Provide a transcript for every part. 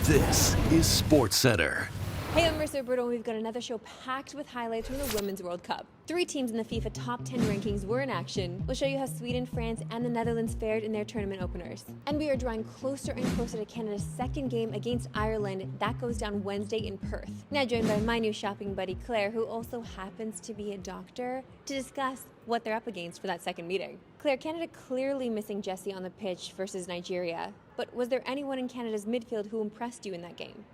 This is Sportscentre. Hey, I'm Marissa Roberto, and we've got another show packed with highlights from the Women's World Cup. 3 teams in the FIFA Top 10 rankings were in action. We'll show you how Sweden, France, and the Netherlands fared in their tournament openers. And we are drawing closer and closer to Canada's second game against Ireland. That goes down Wednesday in Perth. Now joined by my new shopping buddy, Claire, who also happens to be a doctor, to discuss what they're up against for that second meeting. Claire, Canada clearly missing Jessie on the pitch versus Nigeria, but was there anyone in Canada's midfield who impressed you in that game?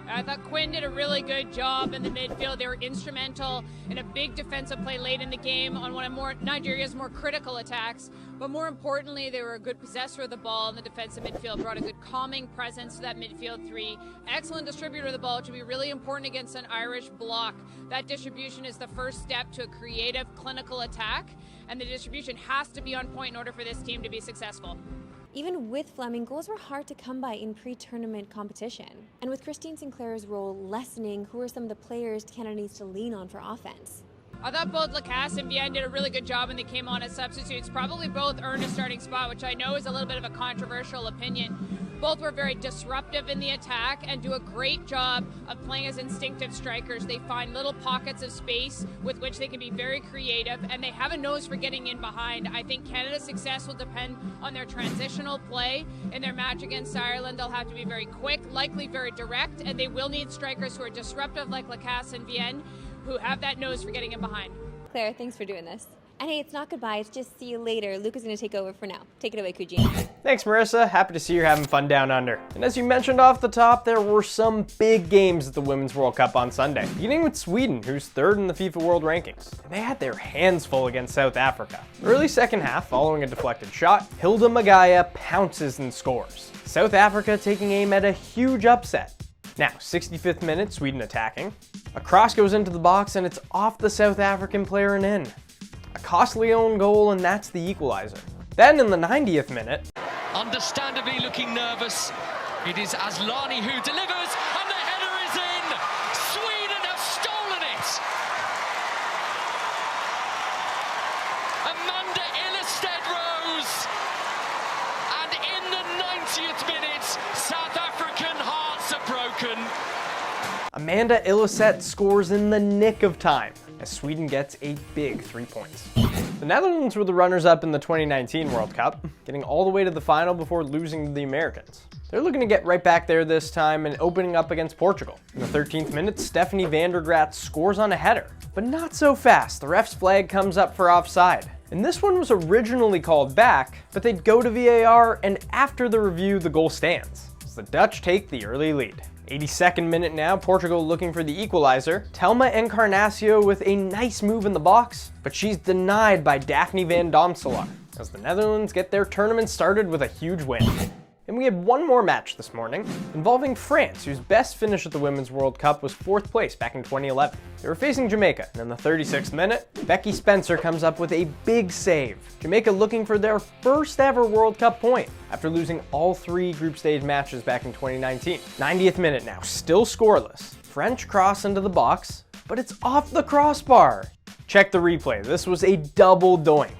I thought Quinn did a really good job in the midfield. They were instrumental in a big defensive play late in the game on one of Nigeria's more critical attacks. But more importantly, they were a good possessor of the ball in the defensive midfield, brought a good calming presence to that midfield three. Excellent distributor of the ball, which will be really important against an Irish block. That distribution is the first step to a creative, clinical attack, and the distribution has to be on point in order for this team to be successful. Even with Fleming, goals were hard to come by in pre-tournament competition. And with Christine Sinclair's role lessening, who are some of the players Canada needs to lean on for offense? I thought both Lacasse and Vienne did a really good job when they came on as substitutes. Probably both earned a starting spot, which I know is a little bit of a controversial opinion. Both were very disruptive in the attack and do a great job of playing as instinctive strikers. They find little pockets of space with which they can be very creative, and they have a nose for getting in behind. I think Canada's success will depend on their transitional play. In their match against Ireland, they'll have to be very quick, likely very direct, and they will need strikers who are disruptive like Lacasse and Vienne, who have that nose for getting in behind. Claire, thanks for doing this. And hey, it's not goodbye, it's just see you later. Luke is going to take over for now. Take it away, Kujin. Thanks, Marissa. Happy to see you're having fun down under. And as you mentioned off the top, there were some big games at the Women's World Cup on Sunday, beginning with Sweden, who's 3rd in the FIFA World Rankings. And they had their hands full against South Africa. Early second half, following a deflected shot, Hilda Magaya pounces and scores. South Africa taking aim at a huge upset. Now, 65th minute, Sweden attacking. A cross goes into the box and it's off the South African player and in. A costly own goal, and that's the equalizer. Then in the 90th minute, understandably looking nervous, it is Aslani who delivers, and the header is in! Sweden have stolen it! Amanda Ilestedt rose, and in the 90th minute, South African hearts are broken. Amanda Ilestedt scores in the nick of time, as Sweden gets a big 3 points. The Netherlands were the runners-up in the 2019 World Cup, getting all the way to the final before losing to the Americans. They're looking to get right back there this time and opening up against Portugal. In the 13th minute, Stephanie van der Graat scores on a header, but not so fast. The ref's flag comes up for offside. And this one was originally called back, but they'd go to VAR, and after the review, the goal stands, as the Dutch take the early lead. 82nd minute now, Portugal looking for the equalizer. Telma Encarnacio with a nice move in the box, but she's denied by Daphne van Domselaar, as the Netherlands get their tournament started with a huge win. And we had one more match this morning, involving France, whose best finish at the Women's World Cup was 4th place back in 2011. They were facing Jamaica, and in the 36th minute, Becky Spencer comes up with a big save. Jamaica looking for their first ever World Cup point, after losing all 3 group stage matches back in 2019. 90th minute now, still scoreless. French cross into the box, but it's off the crossbar. Check the replay, this was a double doink.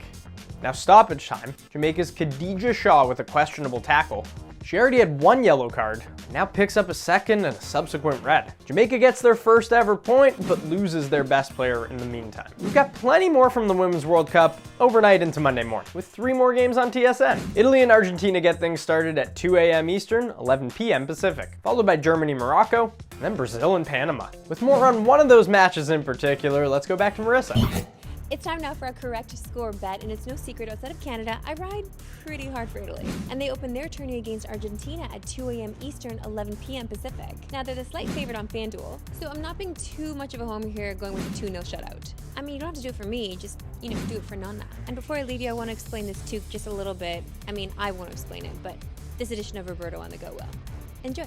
Now stoppage time, Jamaica's Khadija Shaw with a questionable tackle. She already had 1 yellow card, now picks up a second and a subsequent red. Jamaica gets their first ever point, but loses their best player in the meantime. We've got plenty more from the Women's World Cup overnight into Monday morning, with 3 more games on TSN. Italy and Argentina get things started at 2 a.m. Eastern, 11 p.m. Pacific, followed by Germany, Morocco, and then Brazil and Panama. With more on one of those matches in particular, let's go back to Marissa. It's time now for a correct score bet, and it's no secret outside of Canada, I ride pretty hard for Italy. And they open their tourney against Argentina at 2 a.m. Eastern, 11 p.m. Pacific. Now, they're the slight favorite on FanDuel, so I'm not being too much of a homer here going with a 2-0 shutout. I mean, you don't have to do it for me, just, do it for Nonna. And before I leave you, I want to explain this too just a little bit. I mean, I won't explain it, but this edition of Roberto on the Go will. Enjoy.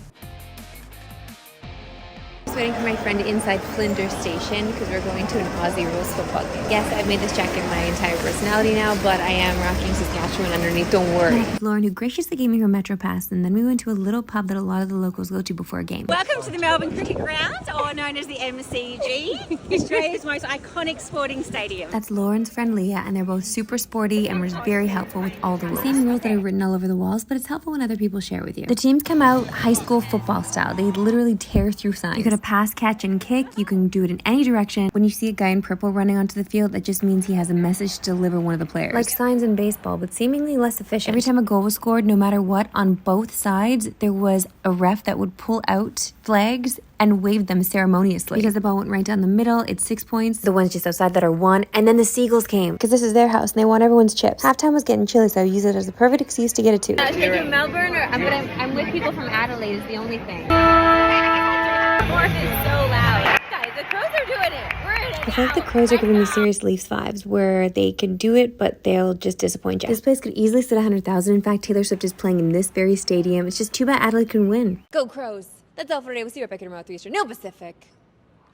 Just waiting for my friend inside Flinders Station because we're going to an Aussie rules football game. Yes, I've made this jacket my entire personality now, but I am rocking Saskatchewan Saskatchewan underneath, don't worry. Lauren, who graciously gave me her Metro Pass, and then we went to a little pub that a lot of the locals go to before a game. Welcome to the Melbourne Cricket Ground, or known as the MCG, Australia's most iconic sporting stadium. That's Lauren's friend Leah, and they're both super sporty and were very helpful with all the rules. Same rules that are written all over the walls, but it's helpful when other people share with you. The teams come out high school football style. They literally tear through signs. You can pass, catch, and kick. You can do it in any direction. When you see a guy in purple running onto the field, that just means he has a message to deliver one of the players. Like signs in baseball, but seemingly less efficient. Every time a goal was scored, no matter what, on both sides, there was a ref that would pull out flags and wave them ceremoniously. Because the ball went right down the middle, it's 6 points. The ones just outside that are 1, and then the Seagulls came. Because this is their house, and they want everyone's chips. Halftime was getting chilly, so I used it as the perfect excuse to get a 2. Should I do Melbourne, or I'm with people from Adelaide is the only thing. North is so loud. Guys, the Crows are doing it. We're in it. I feel like the Crows are giving me serious Leafs vibes, where they can do it, but they'll just disappoint you. This place could easily sit 100,000. In fact, Taylor Swift is playing in this very stadium. It's just too bad Adelaide couldn't win. Go Crows. That's all for today. We'll see you right back in tomorrow at 3 Eastern. No Pacific.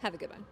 Have a good one.